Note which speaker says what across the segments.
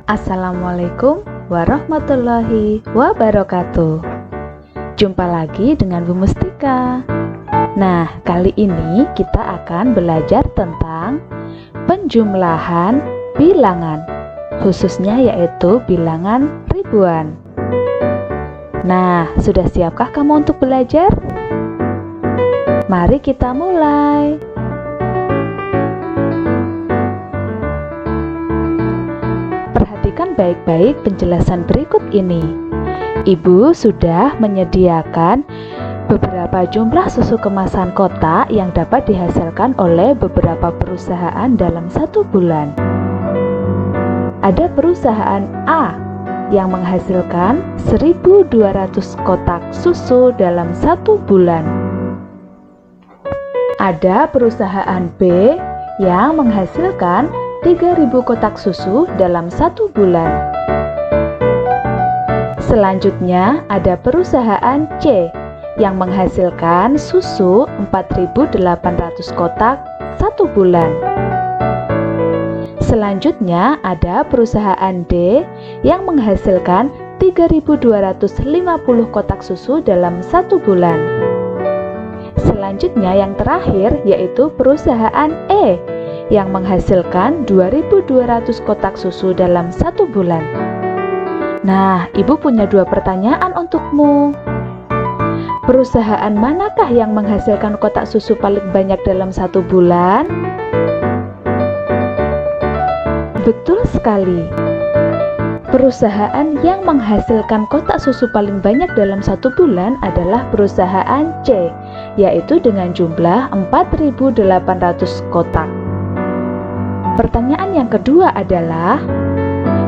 Speaker 1: Assalamualaikum warahmatullahi wabarakatuh. Jumpa lagi dengan Bu Mustika. Nah, kali ini kita akan belajar tentang penjumlahan bilangan, khususnya yaitu bilangan ribuan. Nah, sudah siapkah kamu untuk belajar? Mari kita mulai. Perhatikan baik-baik penjelasan berikut ini. Ibu sudah menyediakan beberapa jumlah susu kemasan kotak yang dapat dihasilkan oleh beberapa perusahaan dalam satu bulan. Ada perusahaan A yang menghasilkan 1.200 kotak susu dalam satu bulan. Ada perusahaan B yang menghasilkan 3.000 kotak susu dalam satu bulan. Selanjutnya ada perusahaan C yang menghasilkan susu 4.800 kotak satu bulan. Selanjutnya ada perusahaan D yang menghasilkan 3.250 kotak susu dalam satu bulan. Selanjutnya yang terakhir yaitu perusahaan E yang menghasilkan 2.200 kotak susu dalam satu bulan. Nah, Ibu punya dua pertanyaan untukmu. Perusahaan manakah yang menghasilkan kotak susu paling banyak dalam satu bulan? Betul sekali. Perusahaan yang menghasilkan kotak susu paling banyak dalam satu bulan adalah perusahaan C, yaitu dengan jumlah 4.800 kotak. Pertanyaan yang kedua adalah,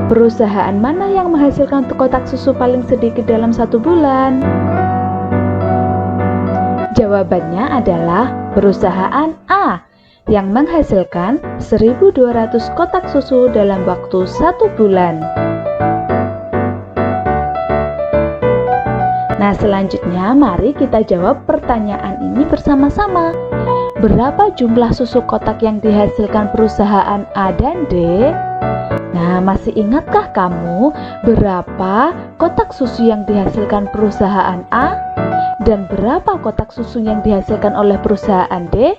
Speaker 1: perusahaan mana yang menghasilkan kotak susu paling sedikit dalam satu bulan? Jawabannya adalah perusahaan A yang menghasilkan 1.200 kotak susu dalam waktu satu bulan. Nah, selanjutnya mari kita jawab pertanyaan ini bersama-sama. Berapa jumlah susu kotak yang dihasilkan perusahaan A dan D? Nah, masih ingatkah kamu berapa kotak susu yang dihasilkan perusahaan A dan berapa kotak susu yang dihasilkan oleh perusahaan D?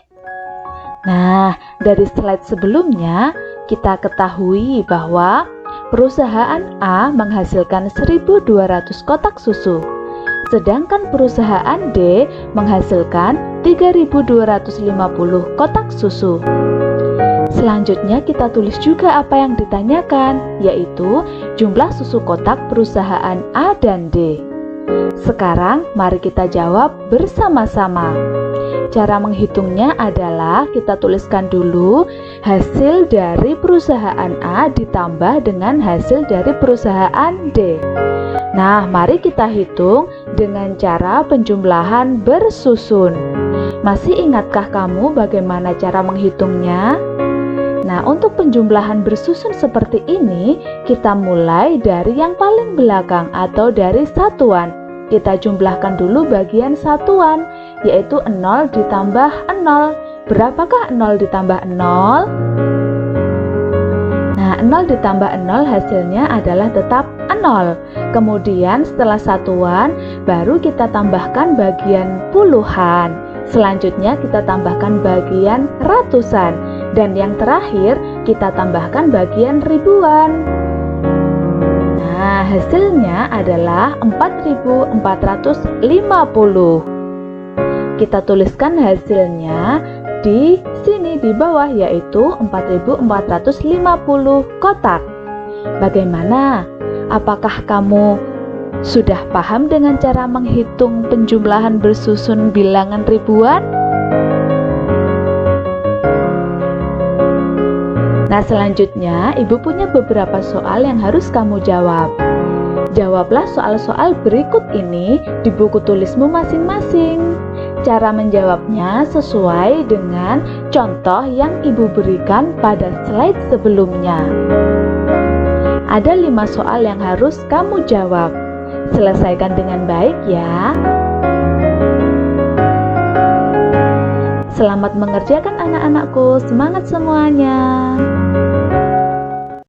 Speaker 1: Nah, dari slide sebelumnya kita ketahui bahwa perusahaan A menghasilkan 1.200 kotak susu, sedangkan perusahaan D menghasilkan 3.250 kotak susu. Selanjutnya kita tulis juga apa yang ditanyakan, yaitu jumlah susu kotak perusahaan A dan D. Sekarang mari kita jawab bersama-sama. Cara menghitungnya adalah kita tuliskan dulu hasil dari perusahaan A ditambah dengan hasil dari perusahaan D. Nah, mari kita hitung dengan cara penjumlahan bersusun. Masih ingatkah kamu bagaimana cara menghitungnya? Nah, untuk penjumlahan bersusun seperti ini, kita mulai dari yang paling belakang atau dari satuan. Kita jumlahkan dulu bagian satuan, yaitu 0 ditambah 0. Berapakah 0 ditambah 0? Nah, 0 ditambah 0 hasilnya adalah tetap 0. Kemudian setelah satuan, baru kita tambahkan bagian puluhan. Selanjutnya kita tambahkan bagian ratusan. Dan yang terakhir kita tambahkan bagian ribuan. Nah, hasilnya adalah 4.450. Kita tuliskan hasilnya di sini di bawah, yaitu 4.450 kotak. Bagaimana? Apakah kamu sudah paham dengan cara menghitung penjumlahan bersusun bilangan ribuan? Nah, selanjutnya Ibu punya beberapa soal yang harus kamu jawab. Jawablah soal-soal berikut ini di buku tulismu masing-masing. Cara menjawabnya sesuai dengan contoh yang Ibu berikan pada slide sebelumnya. Ada 5 soal yang harus kamu jawab. Selesaikan dengan baik ya. Selamat mengerjakan anak-anakku, semangat semuanya.